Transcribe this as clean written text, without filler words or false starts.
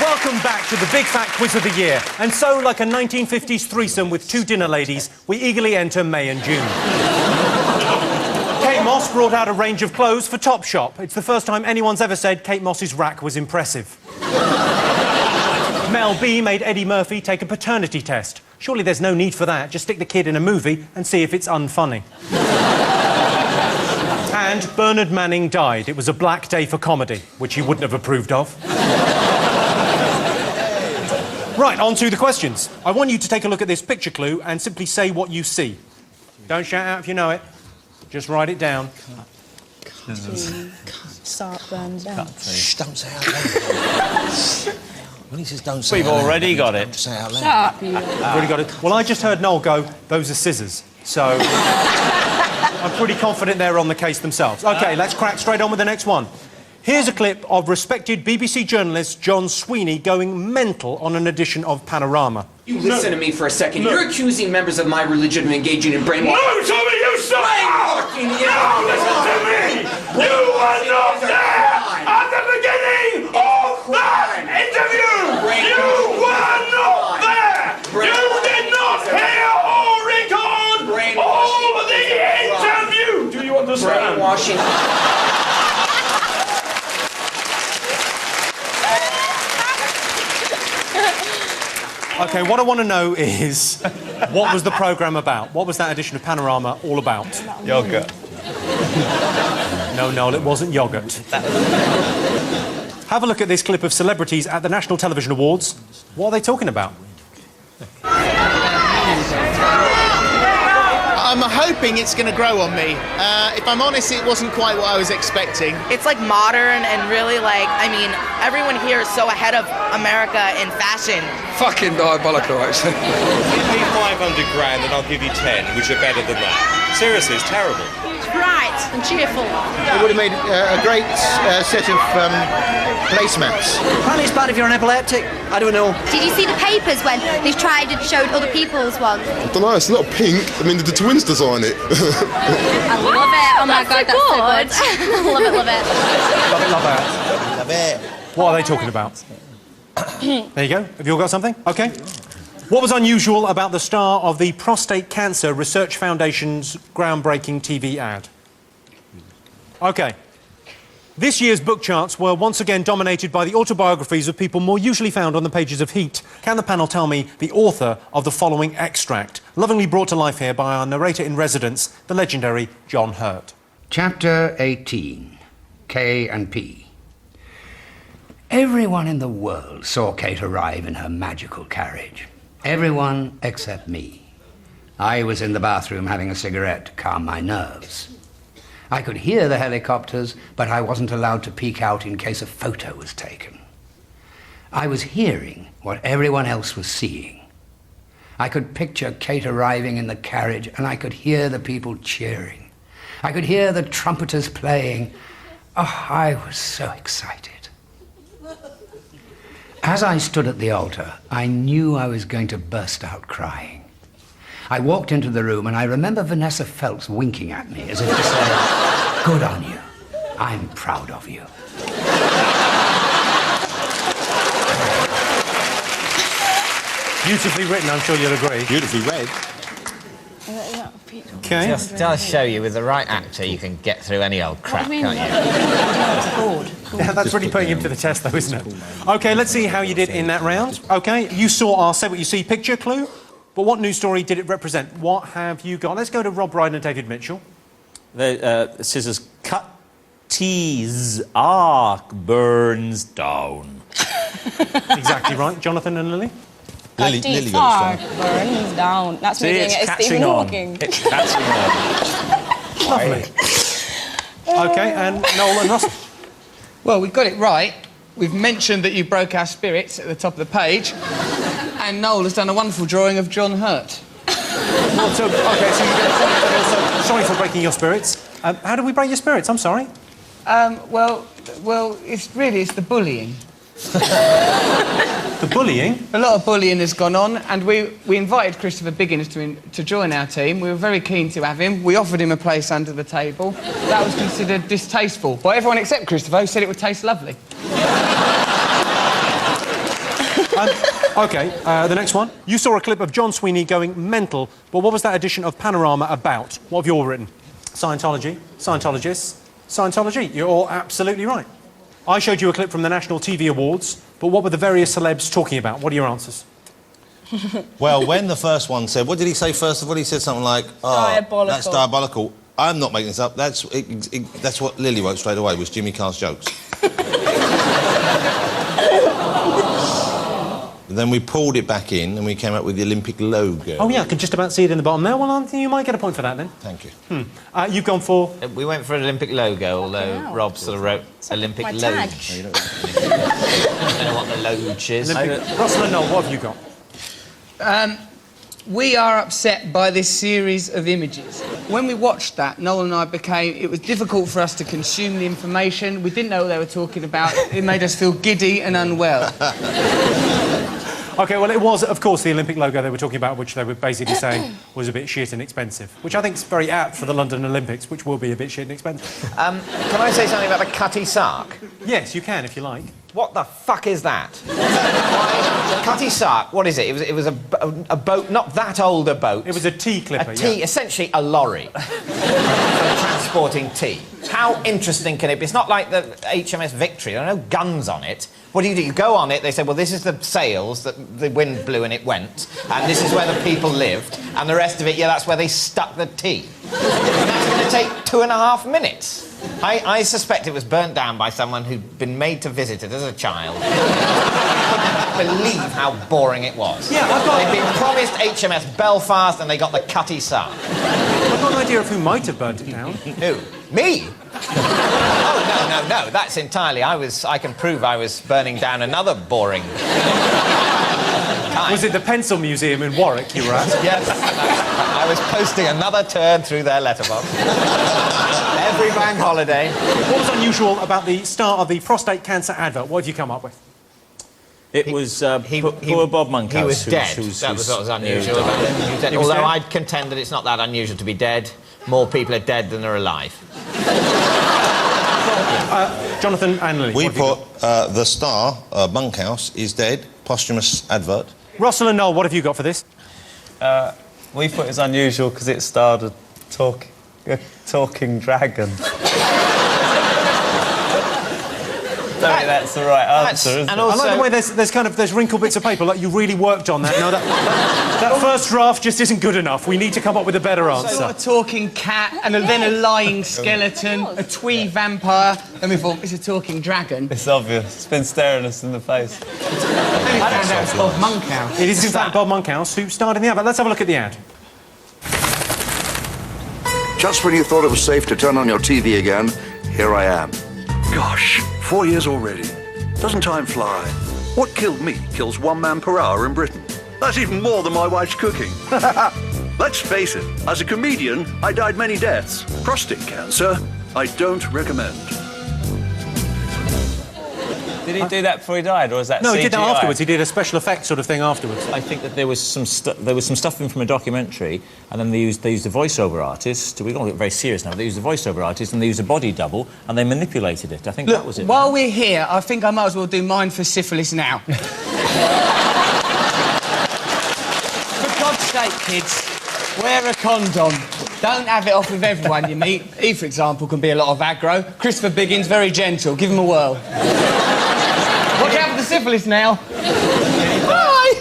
Welcome back to the Big Fat Quiz of the Year. And so, like a 1950s threesome with two dinner ladies, we eagerly enter May and June. Kate Moss brought out a range of clothes for Topshop. It's the first time anyone's ever said Kate Moss's rack was impressive. Mel B made Eddie Murphy take a paternity test. Surely there's no need for that. Just stick the kid in a movie and see if it's unfunny. And Bernard Manning died. It was a black day for comedy, which he wouldn't have approved of. Right, on to the questions. I want you to take a look at this picture clue and simply say what you see. Don't shout out if you know it. Just write it down. Start burns down. Shh, don't say out loud. When he says don't say We've out loud, already got it. don't say out loud. Shut up, you. I've already got it. Well, I just heard Noel go, those are scissors. So I'm pretty confident they're on the case themselves. OK, let's crack straight on with the next one. Here's a clip of respected BBC journalist John Sweeney going mental on an edition of Panorama. You listen to me for a second. No. You're accusing members of my religion of engaging in brainwashing. No, Tommy, you stop! Brainwashing! No, listen to me! You were not there at the beginning of that interview! You were not there! You did not hear or record all the interview! Do you understand? Brainwashing. OK, what I want to know is, what was the programme about? What was that edition of Panorama all about? Yoghurt. No, Noel, it wasn't yoghurt. Have a look at this clip of celebrities at the National Television Awards. What are they talking about? I'm hoping it's going to grow on me. If I'm honest, it wasn't quite what I was expecting. It's like modern and really like, I mean, everyone here is so ahead of America in fashion. Fucking diabolical, actually. Give me 500 grand and I'll give you 10, which are better than that. Seriously, it's terrible. Bright and cheerful. It would have made a great set of placemats. Apparently it's bad if you're an epileptic. I don't know. Did you see the papers when they tried and showed other people's ones? I don't know, it's a lot pink. I mean, did the twins design it? I love it. Oh my God, that's so good. Love it, love it. Love it, love it. Love it. What are they talking about? There you go. Have you all got something? OK. What was unusual about the star of the Prostate Cancer Research Foundation's groundbreaking TV ad? OK. This year's book charts were once again dominated by the autobiographies of people more usually found on the pages of Heat. Can the panel tell me the author of the following extract, lovingly brought to life here by our narrator-in-residence, the legendary John Hurt? Chapter 18, K and P. Everyone in the world saw Kate arrive in her magical carriage. Everyone except me. I was in the bathroom having a cigarette to calm my nerves. I could hear the helicopters, but I wasn't allowed to peek out in case a photo was taken. I was hearing what everyone else was seeing. I could picture Kate arriving in the carriage, and I could hear the people cheering. I could hear the trumpeters playing. Oh, I was so excited. As I stood at the altar, I knew I was going to burst out crying. I walked into the room and I remember Vanessa Phelps winking at me as if to say, good on you. I'm proud of you. Beautifully written, I'm sure you'll agree. Beautifully read. OK. Just does show you, with the right actor, you can get through any old crap, can't you? Yeah, that's really putting him to the test, though, isn't it? OK, let's see how you did in that round. OK, you saw our Say What You See picture clue, but what news story did it represent? What have you got? Let's go to Rob Brydon and David Mitchell. The scissors cut, tease, arc, burns down. Exactly right. Jonathan and Lily? Lily got it. Burns down. That's me doing it. It's Stephen Hawking. It's catching on. Lovely. OK, and Noel and Russell. Well, we've got it right. We've mentioned that you broke our spirits at the top of the page. And Noel has done a wonderful drawing of John Hurt. Well, so, OK, so you get a point, but also sorry for breaking your spirits. How did we break your spirits? I'm sorry. Well, it's the bullying. The bullying? A lot of bullying has gone on, and we invited Christopher Biggins to join our team. We were very keen to have him. We offered him a place under the table. That was considered distasteful by everyone except Christopher, who said it would taste lovely. OK, the next one. You saw a clip of John Sweeney going mental, but what was that edition of Panorama about? What have you all written? Scientology, Scientologists, Scientology. You're all absolutely right. I showed you a clip from the National TV Awards, but what were the various celebs talking about? What are your answers? Well, when the first one said... What did he say first of all? He said something like... Oh, diabolical. That's diabolical. I'm not making this up. That's what Lily wrote straight away, was Jimmy Carr's jokes. Then we pulled it back in and we came up with the Olympic logo. Oh, yeah, I can just about see it in the bottom there. Well, I think you might get a point for that, then. Thank you. You've gone for... We went for an Olympic logo, although Rob sort of wrote Olympic my Loge. tag. I don't know what the Loge is. Russell and Noel, what have you got? We are upset by this series of images. When we watched that, Noel and I it was difficult for us to consume the information. We didn't know what they were talking about. It made us feel giddy and unwell. OK, well, it was, of course, the Olympic logo they were talking about, which they were basically saying was a bit shit and expensive, which I think is very apt for the London Olympics, which will be a bit shit and expensive. Can I say something about the Cutty Sark? Yes, you can, if you like. What the fuck is that? Cutty Sark, what is it? It was a boat, not that old a boat. It was a tea clipper, essentially a lorry. Transporting tea. How interesting can it be? It's not like the HMS Victory, there are no guns on it. What do? You go on it, they say, well, this is the sails that the wind blew and it went, and this is where the people lived, and the rest of it, yeah, that's where they stuck the tea. And that's going to take 2.5 minutes. I suspect it was burnt down by someone who'd been made to visit it as a child. I couldn't believe how boring it was. Yeah, They'd been promised HMS Belfast and they got the Cutty Sark. I've got an idea of who might have burnt it down. Who? Me? Oh, no, that's entirely... I can prove I was burning down another boring... Was it the Pencil Museum in Warwick you were at? Yes. I was posting another turd through their letterbox. Every bank holiday. What was unusual about the start of the prostate cancer advert? What have you come up with? It was poor Bob Monkhouse. He was dead. That was what was unusual about him. He was dead. Although I'd contend that it's not that unusual to be dead. More people are dead than are alive. Jonathan and Lily. We put the star, Monkhouse, is dead. Posthumous advert. Russell and Noel, what have you got for this? We thought it was unusual because it starred a talking dragon. That's the right answer, isn't it? And also, I like the way there's wrinkled bits of paper, like you really worked on that. No, that first draft just isn't good enough. We need to come up with a better answer. So a talking cat, and then a lying skeleton, a twee vampire, and we thought, it's a talking dragon. It's obvious. It's been staring us in the face. I found out it's Bob Monkhouse. It is in fact Bob Monkhouse who starred in the advert. Let's have a look at the ad. Just when you thought it was safe to turn on your TV again, here I am. Gosh, 4 years already. Doesn't time fly? What killed me kills 1 man per hour in Britain. That's even more than my wife's cooking. Let's face it, as a comedian, I died many deaths. Prostate cancer, I don't recommend. Did he do that before he died, or was that No, CGI? he did that afterwards. He did a special effects sort of thing afterwards. I think that there was some stuff in from a documentary, and then they used a voiceover artist. We don't get very serious now. They used a voiceover artist, and they used a body double, and they manipulated it. I think that was it. While we're here, I think I might as well do mine for syphilis now. For God's sake, kids, wear a condom. Don't have it off with everyone you meet. He, for example, can be a lot of aggro. Christopher Biggins, very gentle. Give him a whirl. Watch out for the syphilis now. Bye!